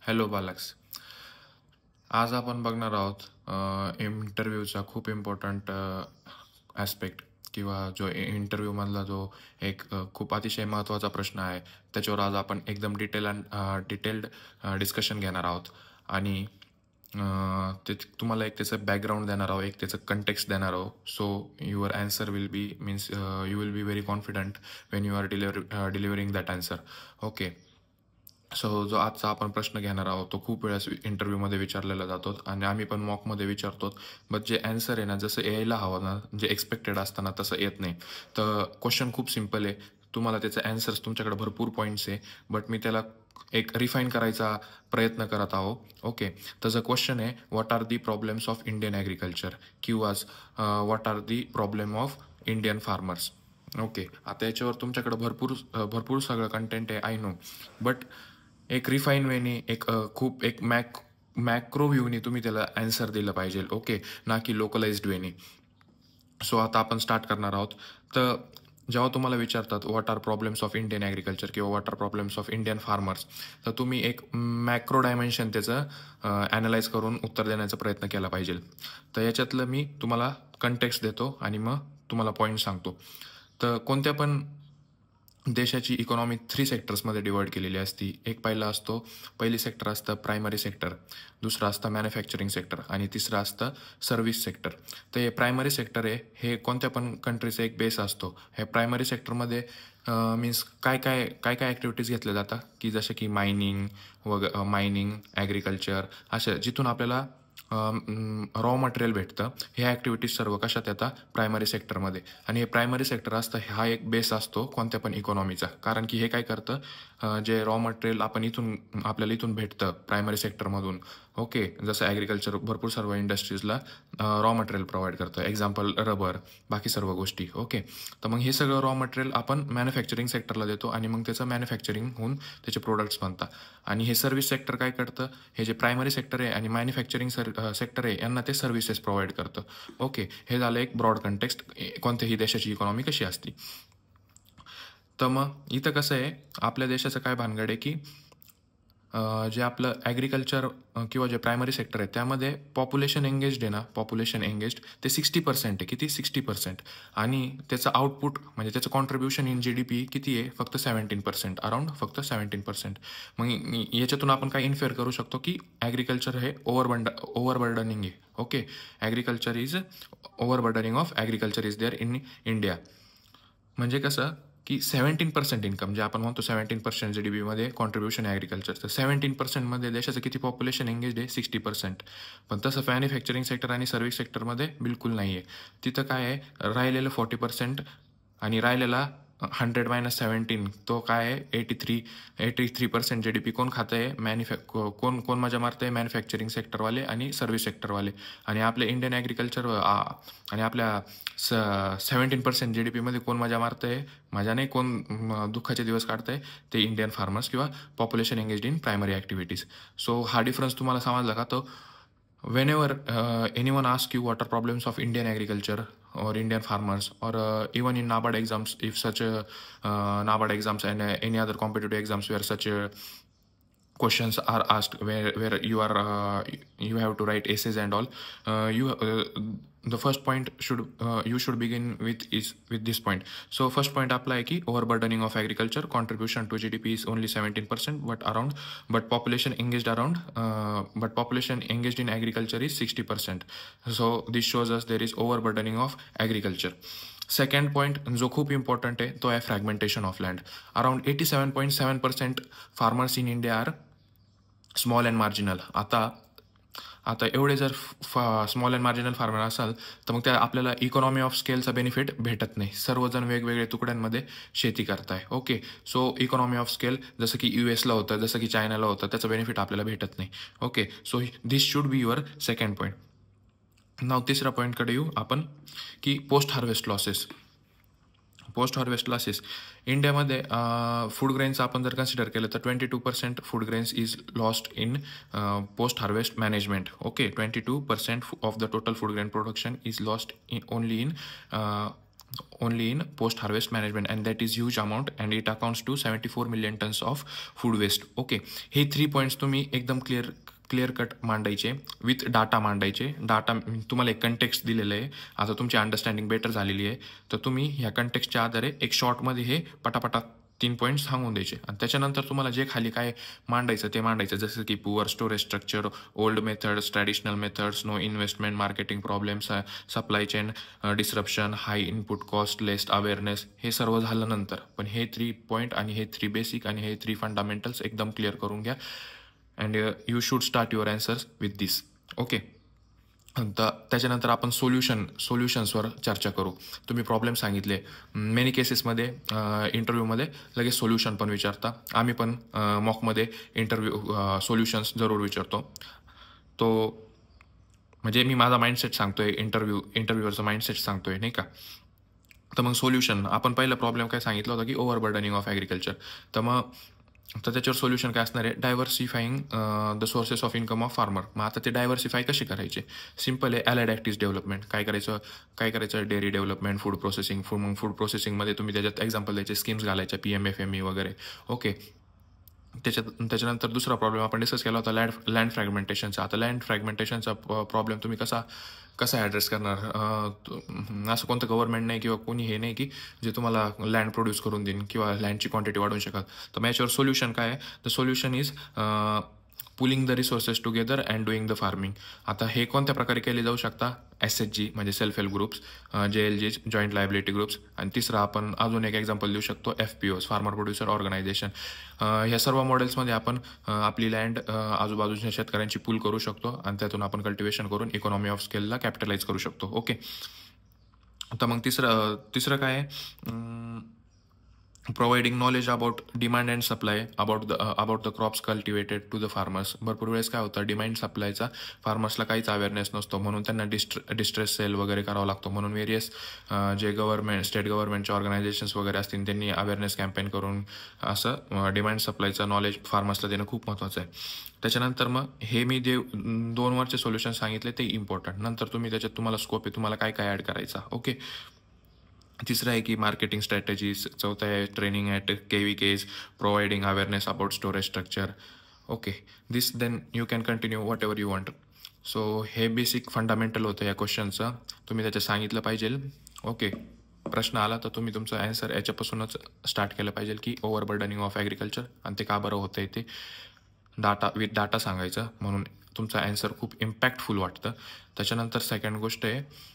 Hello बालक्स. आज आपण बघणार आहोत इंटरव्ह्यूचा खूप इम्पॉर्टंट ॲस्पेक्ट किंवा जो इंटरव्ह्यूमधला जो एक खूप अतिशय महत्त्वाचा प्रश्न आहे त्याच्यावर आज आपण एकदम डिटेल्ड डिस्कशन घेणार आहोत. आणि ते तुम्हाला एक त्याचं बॅकग्राऊंड देणार आहोत, एक त्याचं कंटेक्स्ट देणार आहोत. So your answer will be means you will be very confident when you are delivering that answer. Okay. So जो आजचा आपण प्रश्न घेणार आहोत तो खूप वेळेस इंटरव्ह्यूमध्ये विचारलेला जातो आणि आम्ही पण मॉकमध्ये विचारतो. बट जे ॲन्सर आहे ना, जसं यायला हवं ना, जे एक्सपेक्टेड असताना तसं येत नाही. तर क्वेश्चन खूप सिम्पल आहे. तुम्हाला त्याचे ॲन्सर्स तुमच्याकडे भरपूर पॉईंट्स आहे, बट मी त्याला एक रिफाईन करायचा प्रयत्न करत आहो. ओके. तर जो क्वेश्चन आहे, what are the problems of Indian agriculture किंवा what are the problem of Indian farmers. Okay. आता याच्यावर तुमच्याकडे भरपूर सगळं कंटेंट आहे, आय नो. बट एक रिफाईन वेने खूप एक मॅक्रो व्ह्यूने तुम्ही त्याला ॲन्सर दिलं पाहिजे. ओके. ना की लोकलाइज्ड वेने. सो आता आपण स्टार्ट करणार आहोत. तर जेव्हा तुम्हाला विचारतात what are problems of Indian agriculture किंवा what are problems of Indian farmers, तर तुम्ही एक मॅक्रो डायमेन्शन त्याचं ॲनालाइज करून उत्तर देण्याचा प्रयत्न केला पाहिजे. तर याच्यातलं मी तुम्हाला कंटेक्स्ट देतो आणि मग तुम्हाला पॉईंट सांगतो. तर कोणत्या पण देशाची इकॉनॉमी 3 सेक्टर्समध्ये डिवाईड केलेली असती. पहिली सेक्टर असतं प्रायमरी सेक्टर, दुसरं असतं मॅन्युफॅक्चरिंग सेक्टर आणि तिसरं असतं सर्व्हिस सेक्टर. तर हे प्रायमरी सेक्टर आहे, हे कोणत्या पण कंट्रीचा एक बेस असतो. हे प्रायमरी सेक्टरमध्ये मीन्स काय ॲक्टिव्हिटीज घेतल्या जातात की जसे की मायनिंग, ॲग्रिकल्चर, अशा जिथून आपल्याला रॉ मटेरियल भेटतं. ह्या ॲक्टिव्हिटीज सर्व कशात येतात? प्रायमरी सेक्टरमध्ये. आणि हे प्रायमरी सेक्टर असतं, हा एक बेस असतो कोणत्या पण इकॉनॉमीचा. कारण की हे काय करतं, जे रॉ मटेरियल आपल्याला इथून भेटतं प्रायमरी सेक्टरमधून. ओके. जसं ॲग्रिकल्चर भरपूर सर्व इंडस्ट्रीजला रॉ मटेरियल प्रोव्हाइड करतं. एक्झाम्पल रबर, बाकी सर्व गोष्टी. ओके. तर मग हे सगळं रॉ मटेरियल आपण मॅन्युफॅक्चरिंग सेक्टरला देतो आणि मग त्याचं मॅन्युफॅक्चरिंग होऊन त्याचे प्रोडक्ट्स बनतात. आणि हे सर्व्हिस सेक्टर काय करतं, हे जे प्रायमरी सेक्टर आहे आणि मॅन्युफॅक्चरिंग सेक्टर आहे यांना ते सर्व्हिसेस प्रोव्हाइड करतं. ओके. हे झालं एक ब्रॉड कंटेक्स्ट, कोणत्याही देशाची इकॉनॉमी कशी असते. तर मग इथं कसं आहे, आपल्या देशाचं काय भानगड आहे की जे आपलं ॲग्रिकल्चर किंवा जे प्रायमरी सेक्टर आहे त्यामध्ये पॉप्युलेशन एंगेज्ड आहे ना, पॉप्युलेशन एंगेज्ड ते 60% आहे. किती? 60%. आणि त्याचं आउटपुट म्हणजे त्याचं कॉन्ट्रीब्युशन इन GDP किती आहे? फक्त 17%, अराउंड फक्त 17%. मग याच्यातून आपण काय इन्फेअर करू शकतो की ॲग्रिकल्चर हे ओव्हरबर्डनिंग आहे. Okay. Overburdening of agriculture is there in India. म्हणजे कसं की 17% इन्कम जे आपण म्हणतो 17% GDPमध्ये कॉन्ट्रीब्युशन आहे ॲग्रिकल्चर. तर 17%मध्ये देशाचं किती पॉप्युलेशन एंगेज आहे? 60%. पण तसं मॅन्युफॅक्चरिंग सेक्टर आणि सर्व्हिस सेक्टरमध्ये बिलकुल नाही आहे. तिथं काय आहे, राहिलेलं 40% आणि राहिलेला 100 - 17 तो काय आहे, 83% GDP कोण खातं आहे? कोण मजा मारतं आहे? मॅन्युफॅक्चरिंग सेक्टरवाले आणि सर्व्हिस सेक्टरवाले. आणि आपले इंडियन ॲग्रिकल्चर आणि आपल्या 17% GDPमध्ये कोण मजा मारतं आहे? मजा नाही, कोण दुःखाचे दिवस काढतं आहे? ते इंडियन फार्मर्स किंवा population engaged in primary activities. So हा डिफरन्स तुम्हाला समजला का? तो whenever anyone asks you what are problems of Indian agriculture or Indian farmers, or even in NABARD exams, if such NABARD exams and any other competitive exams where such questions are asked, where you have to write essays and all, you the first point you should begin with this point. So first point apply ki overburdening of agriculture, contribution to GDP is only 17%, but population engaged in agriculture is 60%. So this shows us there is overburdening of agriculture. Second point जो खूप important आहे तो आहे fragmentation of land. Around 87.7% farmers in India are small and marginal. आता एवढे जर small and marginal farmer असाल तर मग त्या आपल्याला इकॉनॉमी ऑफ स्केलचा बेनिफिट भेटत नाही. सर्वजण वेगवेगळे तुकड्यांमध्ये शेती करताय. Okay. So economy of scale जसं की US ला होतं, जसं की चायनाला होतं, त्याचं बेनिफिट आपल्याला भेटत नाही. Okay. So this should be your second point. नाव तिसऱ्या पॉईंटकडे येऊ आपण की पोस्ट हार्वेस्ट लॉसेस. इंडियामध्ये फूड ग्रेन्स आपण जर कन्सिडर केलं तर 22% food grains is lost in post harvest management. Okay. 22% of the total food grain production is lost only in only in post-harvest management, and that is huge amount and it accounts to 74 million tons of food waste. Okay, हे 3 points तुम्ही एकदम clear cut मांडायचे, with data मांडायचे. Data तुम्हाला एक context दिलेलं आहे, आता तुमची अंडरस्टँडिंग बेटर झालेली आहे, तर तुम्ही ह्या कंटेक्स्टच्या आधारे एक शॉर्टमध्ये हे पटापटा 3 पॉईंट्स सांगून द्यायचे. आणि त्याच्यानंतर तुम्हाला जे खाली काय मांडायचं ते मांडायचं, जसं की poor storage structure, old methods, traditional methods, no investment, marketing problems, supply chain disruption, high input cost, least awareness, हे सर्व झालं नंतर. पण हे 3 पॉईंट आणि हे 3 बेसिक आणि हे 3 फंडामेंटल्स एकदम क्लिअर करून घ्या. And you should start your answers with this. Okay, तर त्याच्यानंतर आपण सोल्युशन्सवर चर्चा करू. तुम्ही प्रॉब्लेम सांगितले, मेनी केसेसमध्ये इंटरव्ह्यूमध्ये लगेच सोल्युशन पण विचारता. आम्ही पण मॉकमध्ये सोल्युशन्स जरूर विचारतो. तो म्हणजे मी माझा माइंडसेट सांगतोय, इंटरव्ह्यूवरचा माइंडसेट सांगतोय, नाही का. तर मग सोल्युशन, आपण पहिला प्रॉब्लेम काय सांगितला होता की ओव्हरबर्डनिंग ऑफ ॲग्रिकल्चर. तर त्याच्यावर सोल्युशन काय असणार आहे, diversifying the sources of income of farmer. मग आता ते डायव्हर्सिफाय कसे करायचे, सिम्पल आहे, ॲलाइड ॲक्टिव्हिटीज डेव्हलपमेंट. काय करायचं, dairy development, food processing. Food प्रोसेसिंगमध्ये तुम्ही त्याच्यात एक्झाम्पल द्यायचे, स्कीम्स घालायच्या, PMFME वगैरे. ओके, त्याच्यानंतर दुसरा प्रॉब्लेम आपण डिस्कस केला होता लँड फ्रॅगमेंटेशनचा. आता लँड फ्रॅगमेंटेशनचा प्रॉब्लेम तुम्ही कसा ॲड्रेस करणार. असं कोणतं गव्हर्नमेंट नाही किंवा कोणी हे नाही की जे तुम्हाला लँड प्रोड्यूस करून देईन किंवा लँडची क्वांटिटी वाढवू शकाल. तर मग याच्यावर सोल्युशन काय आहे, the solution is pulling the resources together and doing the farming. आता हे कोणत्या प्रकारे केले जाऊ शकता, SHG म्हणजे self help groups, JLG joint liability groups, आणि तिसरा आपण अजून एक एक्झाम्पल देऊ शकतो, FPOs फार्मर प्रोड्युसर ऑर्गनायझेशन. ह्या सर्व मॉडेल्समध्ये आपण आपली लँड आजूबाजूच्या शेतकऱ्यांची पूल करू शकतो आणि त्यातून आपण कल्टिवेशन करून इकॉनॉमी ऑफ स्केलला कॅपिटलाइज करू शकतो. ओके, तर मग तिसरं काय आहे, providing knowledge about demand and supply about the crops cultivated to the farmers. भरपूर वेळेस काय होतं, डिमांड सप्लायचा फार्मर्सला काहीच अवेअरनेस नसतो, म्हणून त्यांना डिस्ट्रेस सेल वगैरे करावा लागतो. म्हणून वेरियस जे स्टेट गव्हर्नमेंटचे ऑर्गनायझेशन्स वगैरे असतील त्यांनी अवेअरनेस कॅम्पेन करून असं डिमांड सप्लायचं नॉलेज फार्मर्सला देणं खूप महत्त्वाचं आहे. त्याच्यानंतर मग हे मी 2 वरचे सोल्युशन सांगितले ते इम्पॉर्टंट. नंतर त्याच्यात तुम्हाला स्कोप आहे, तुम्हाला काय ॲड करायचा. ओके, तिसरं आहे की मार्केटिंग स्ट्रॅटेजीज. चौथं आहे training at KVKs, providing awareness about storage structure. Okay, then you can continue whatever you want. So हे बेसिक फंडामेंटल होतं या क्वेश्चनचं, तुम्ही त्याचं सांगितलं पाहिजे. ओके, प्रश्न आला तर तुम्ही तुमचं ॲन्सर याच्यापासूनच स्टार्ट केलं पाहिजे की ओव्हरबर्डनिंग ऑफ ॲग्रिकल्चर आणि ते का बरं होतं आहे ते विथ डाटा सांगायचं, म्हणून तुमचं ॲन्सर खूप इम्पॅक्टफुल वाटतं. त्याच्यानंतर सेकंड गोष्ट आहे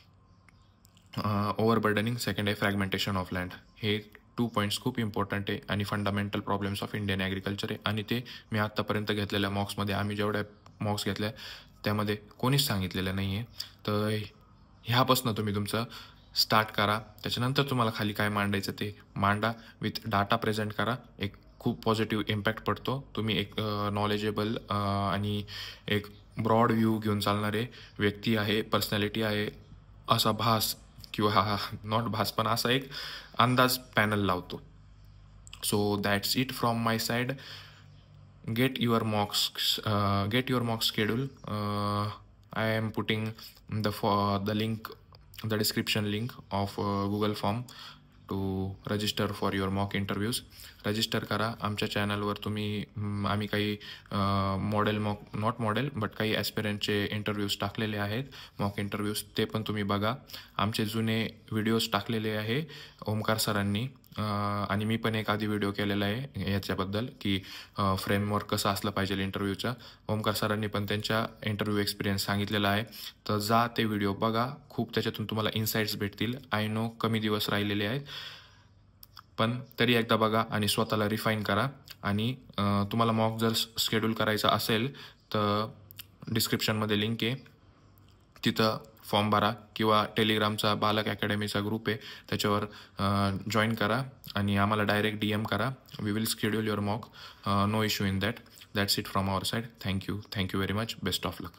ओव्हरबर्डनिंग, सेकंड आहे फ्रॅगमेंटेशन ऑफ लँड. हे 2 पॉईंट्स खूप इम्पॉर्टंट आहे आणि fundamental problems of Indian agriculture आहे. आणि ते मी आत्तापर्यंत घेतलेल्या मॉक्समध्ये, आम्ही जेवढ्या मॉक्स घेतल्या त्यामध्ये कोणीच सांगितलेलं नाही आहे. तर ह्यापासून तुम्ही तुमचं स्टार्ट करा. त्याच्यानंतर तुम्हाला खाली काय मांडायचं ते मांडा, विथ डाटा प्रेझेंट करा. एक खूप पॉझिटिव्ह इम्पॅक्ट पडतो. तुम्ही एक नॉलेजेबल आणि एक ब्रॉड व्ह्यू घेऊन चालणारे व्यक्ती आहे, पर्सनॅलिटी आहे असा भास किंवा नॉट भास पण असा एक अंदाज पॅनल लावतो. So that's it from my side. Get your mock schedule. I am putting the description link of Google form to register for your mock interviews. Register करा आमच्या चॅनलवर. आम्ही काही नॉट मॉडेल बट काही ॲस्पिरंटचे इंटरव्ह्यूज टाकलेले आहेत, mock interviews, ते पण तुम्ही बघा. आमचे जुने व्हिडिओज टाकलेले आहे ओमकार सरांनी, आणि मी पण एक आधी व्हिडिओ केलेला आहे याच्याबद्दल की फ्रेमवर्क कसं असलं पाहिजे इंटरव्ह्यूचा. ओमकार सरांनी पण त्यांच्या इंटरव्ह्यू एक्सपिरियन्स सांगितलेला आहे, तर जा ते व्हिडिओ बघा. खूप त्याच्यातून तुम्हाला इन्साईट्स भेटतील. आय नो कमी दिवस राहिलेले आहेत, पण तरी एकदा बघा आणि स्वतःला रिफाईन करा. आणि तुम्हाला मॉक जर शेड्यूल करायचा असेल तर डिस्क्रिप्शनमध्ये लिंक आहे, तिथं फॉर्म भरा किंवा टेलिग्रामचा बालक अकॅडमीचा ग्रुप आहे त्याच्यावर जॉईन करा आणि आम्हाला डायरेक्ट DM करा. We will schedule your mock, no issue in that. That's it from our side. Thank you very much. Best of luck.